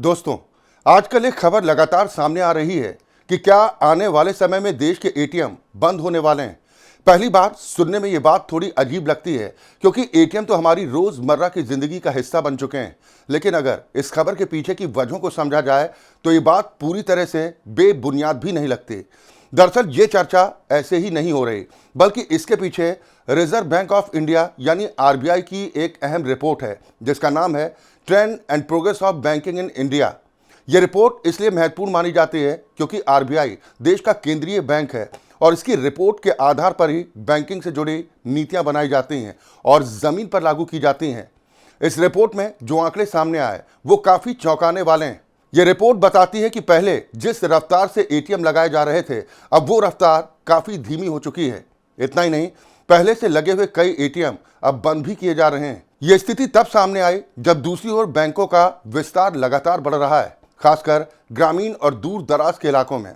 दोस्तों, आजकल एक खबर लगातार सामने आ रही है कि क्या आने वाले समय में देश के एटीएम बंद होने वाले हैं। पहली बार सुनने में ये बात थोड़ी अजीब लगती है क्योंकि एटीएम तो हमारी रोजमर्रा की जिंदगी का हिस्सा बन चुके हैं। लेकिन अगर इस खबर के पीछे की वजहों को समझा जाए तो ये बात पूरी तरह से बेबुनियाद भी नहीं लगती। दरअसल ये चर्चा ऐसे ही नहीं हो रही, बल्कि इसके पीछे रिजर्व बैंक ऑफ इंडिया यानी आरबीआई की एक अहम रिपोर्ट है जिसका नाम है trend and progress of banking in India. यह रिपोर्ट इसलिए महत्वपूर्ण मानी जाती है क्योंकि आरबीआई देश का केंद्रीय बैंक है और इसकी रिपोर्ट के आधार पर ही बैंकिंग से जुड़ी नीतियां बनाई जाती हैं और जमीन पर लागू की जाती हैं। इस रिपोर्ट में जो आंकड़े सामने आए वो काफी चौंकाने वाले हैं। यह रिपोर्ट बताती है कि पहले जिस रफ्तार से एटीएम लगाए जा रहे थे, अब वो रफ्तार काफी धीमी हो चुकी है। इतना ही नहीं, पहले से लगे हुए कई एटीएम अब बंद भी किए जा रहे हैं। यह स्थिति तब सामने आई जब दूसरी ओर बैंकों का विस्तार लगातार बढ़ रहा है, खासकर ग्रामीण और दूर दराज के इलाकों में।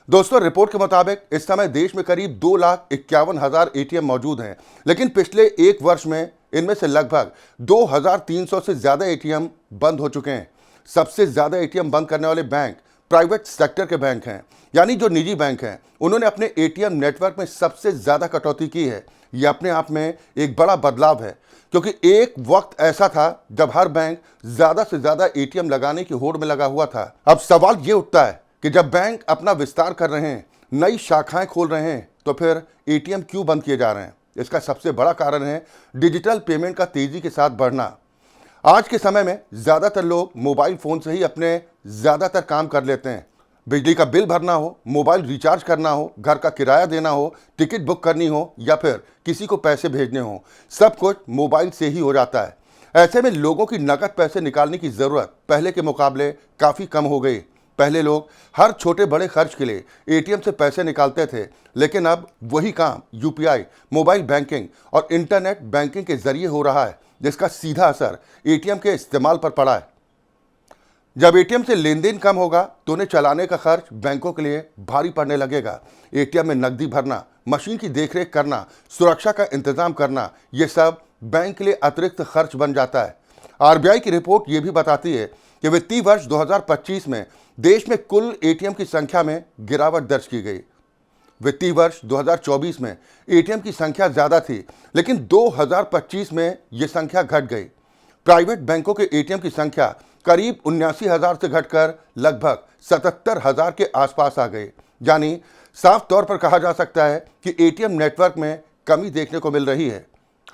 दोस्तों, रिपोर्ट के मुताबिक इस समय देश में करीब 2,51,000 एटीएम मौजूद हैं, लेकिन पिछले एक वर्ष में इनमें से लगभग 2,300 से ज्यादा एटीएम बंद हो चुके हैं। सबसे ज्यादा एटीएम बंद करने वाले बैंक प्राइवेट सेक्टर के बैंक हैं, यानी जो निजी बैंक हैं। उन्होंने अपने एटीएम नेटवर्क में सबसे ज्यादा कटौती की है। यह अपने आप में एक बड़ा बदलाव है क्योंकि एक वक्त ऐसा था जब हर बैंक ज्यादा से ज्यादा एटीएम लगाने की होड़ में लगा हुआ था। अब सवाल ये उठता है कि जब बैंक अपना विस्तार कर रहे हैं, नई शाखाएं खोल रहे हैं, तो फिर एटीएम क्यों बंद किए जा रहे हैं? इसका सबसे बड़ा कारण है डिजिटल पेमेंट का तेजी के साथ बढ़ना। आज के समय में ज्यादातर लोग मोबाइल फोन से ही अपने ज्यादातर काम कर लेते हैं। बिजली का बिल भरना हो, मोबाइल रिचार्ज करना हो, घर का किराया देना हो, टिकट बुक करनी हो या फिर किसी को पैसे भेजने हो, सब कुछ मोबाइल से ही हो जाता है। ऐसे में लोगों की नकद पैसे निकालने की जरूरत पहले के मुकाबले काफी कम हो गई। पहले लोग हर छोटे बड़े खर्च के लिए एटीएम से पैसे निकालते थे, लेकिन अब वही काम यूपीआई, मोबाइल बैंकिंग और इंटरनेट बैंकिंग के जरिए हो रहा है, जिसका सीधा असर एटीएम के इस्तेमाल पर पड़ा है। जब एटीएम से लेन देन कम होगा तो उन्हें चलाने का खर्च बैंकों के लिए भारी पड़ने लगेगा। एटीएम में नकदी भरना, मशीन की देखरेख करना, सुरक्षा का इंतजाम करना, ये सब बैंक के लिए अतिरिक्त खर्च बन जाता है। आरबीआई की रिपोर्ट ये भी बताती है कि वित्तीय वर्ष 2025 में देश में कुल एटीएम की संख्या में गिरावट दर्ज की गई। वित्तीय वर्ष 2024 में एटीएम की संख्या ज्यादा थी, लेकिन 2025 में यह संख्या घट गई। प्राइवेट बैंकों के एटीएम की संख्या करीब 79,000 से घटकर लगभग 77,000 के आसपास आ गई। यानी साफ तौर पर कहा जा सकता है कि एटीएम नेटवर्क में कमी देखने को मिल रही है।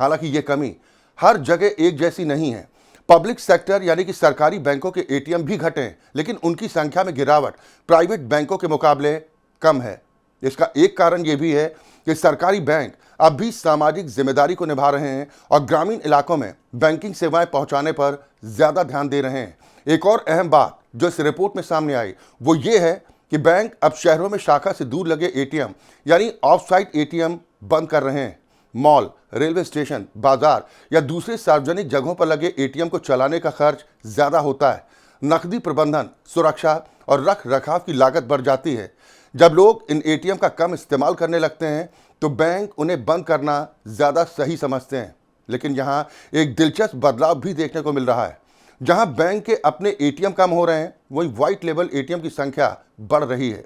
हालांकि ये कमी हर जगह एक जैसी नहीं है। पब्लिक सेक्टर यानी कि सरकारी बैंकों के एटीएम भी घटे, लेकिन उनकी संख्या में गिरावट प्राइवेट बैंकों के मुकाबले कम है। इसका एक कारण यह भी है कि सरकारी बैंक अब भी सामाजिक जिम्मेदारी को निभा रहे हैं और ग्रामीण इलाकों में बैंकिंग सेवाएं पहुंचाने पर ज्यादा ध्यान दे रहे हैं। एक और अहम बात जो इस रिपोर्ट में सामने आई वो ये है कि बैंक अब शहरों में शाखा से दूर लगे एटीएम यानी ऑफ साइट एटीएम बंद कर रहे हैं। मॉल, रेलवे स्टेशन, बाजार या दूसरे सार्वजनिक जगहों पर लगे एटीएम को चलाने का खर्च ज्यादा होता है। नकदी प्रबंधन, सुरक्षा और रख रखाव की लागत बढ़ जाती है। जब लोग इन एटीएम का कम इस्तेमाल करने लगते हैं तो बैंक उन्हें बंद करना ज्यादा सही समझते हैं। लेकिन यहाँ एक दिलचस्प बदलाव भी देखने को मिल रहा है। जहां बैंक के अपने एटीएम कम हो रहे हैं, वहीं व्हाइट लेबल एटीएम की संख्या बढ़ रही है।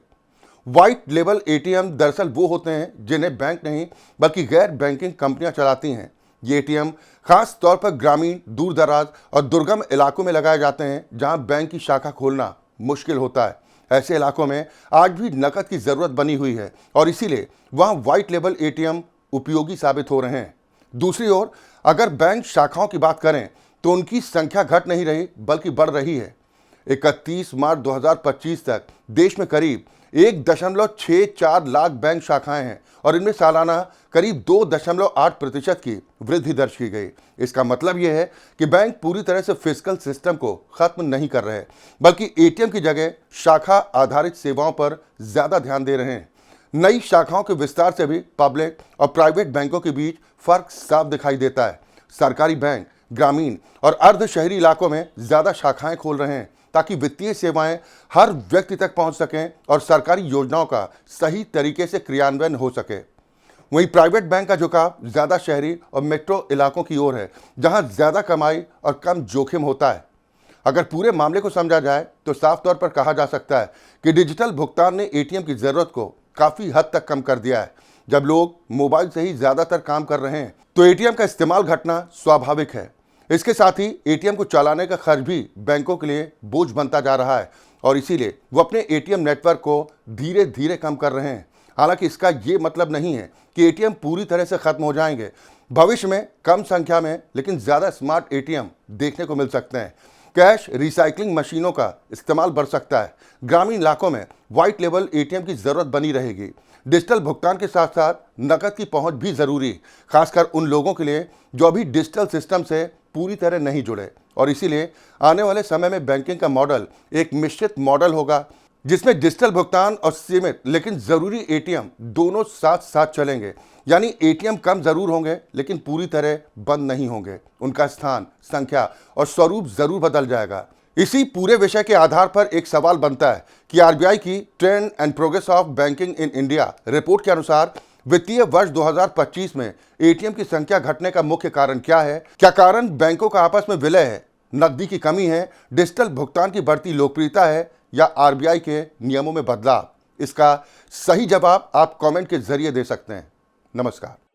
व्हाइट लेबल एटीएम दरअसल वो होते हैं जिन्हें बैंक नहीं बल्कि गैर बैंकिंग कंपनियां चलाती हैं। ये एटीएम खास तौर पर ग्रामीण, दूर दराज और दुर्गम इलाकों में लगाए जाते हैं जहां बैंक की शाखा खोलना मुश्किल होता है। ऐसे इलाकों में आज भी नकद की जरूरत बनी हुई है और इसीलिए वहां व्हाइट लेबल एटीएम उपयोगी साबित हो रहे हैं। दूसरी ओर अगर बैंक शाखाओं की बात करें तो उनकी संख्या घट नहीं रही बल्कि बढ़ रही है। 31 मार्च 2025 तक देश में करीब 1.64 लाख बैंक शाखाएं हैं और इनमें सालाना करीब 2.8% की वृद्धि दर्ज की गई। इसका मतलब यह है कि बैंक पूरी तरह से फिस्कल सिस्टम को खत्म नहीं कर रहे, बल्कि एटीएम की जगह शाखा आधारित सेवाओं पर ज्यादा ध्यान दे रहे हैं। नई शाखाओं के विस्तार से भी पब्लिक और प्राइवेट बैंकों के बीच फर्क साफ दिखाई देता है। सरकारी बैंक ग्रामीण और अर्ध शहरी इलाकों में ज्यादा शाखाएं खोल रहे हैं ताकि वित्तीय सेवाएं हर व्यक्ति तक पहुंच सकें और सरकारी योजनाओं का सही तरीके से क्रियान्वयन हो सके। वहीं प्राइवेट बैंक का झुकाव ज्यादा शहरी और मेट्रो इलाकों की ओर है, जहां ज्यादा कमाई और कम जोखिम होता है। अगर पूरे मामले को समझा जाए तो साफ तौर पर कहा जा सकता है कि डिजिटल भुगतान ने एटीएम की जरूरत को काफी हद तक कम कर दिया है। जब लोग मोबाइल से ही ज्यादातर काम कर रहे हैं तो एटीएम का इस्तेमाल घटना स्वाभाविक है। इसके साथ ही एटीएम को चलाने का खर्च भी बैंकों के लिए बोझ बनता जा रहा है और इसीलिए वो अपने एटीएम नेटवर्क को धीरे धीरे कम कर रहे हैं। हालांकि इसका ये मतलब नहीं है कि एटीएम पूरी तरह से खत्म हो जाएंगे। भविष्य में कम संख्या में लेकिन ज्यादा स्मार्ट एटीएम देखने को मिल सकते हैं। कैश रिसाइकलिंग मशीनों का इस्तेमाल बढ़ सकता है। ग्रामीण इलाकों में व्हाइट लेबल एटीएम की जरूरत बनी रहेगी। डिजिटल भुगतान के साथ साथ नकद की पहुंच भी जरूरी, खासकर उन लोगों के लिए जो अभी डिजिटल सिस्टम से पूरी तरह नहीं जुड़े। और इसीलिए आने वाले समय में बैंकिंग का मॉडल एक मिश्रित मॉडल होगा, जिसमें डिजिटल भुगतान और सीमित लेकिन जरूरी एटीएम दोनों साथ साथ चलेंगे। यानी एटीएम कम जरूर होंगे लेकिन पूरी तरह बंद नहीं होंगे। उनका स्थान, संख्या और स्वरूप जरूर बदल जाएगा। इसी पूरे विषय के आधार पर एक सवाल बनता है कि आरबीआई की trend and progress of banking in India report के अनुसार वित्तीय वर्ष 2025 में एटीएम की संख्या घटने का मुख्य कारण क्या है? क्या कारण बैंकों का आपस में विलय है, नकदी की कमी है, डिजिटल भुगतान की बढ़ती लोकप्रियता है या आरबीआई के नियमों में बदलाव? इसका सही जवाब आप कमेंट के जरिए दे सकते हैं। नमस्कार।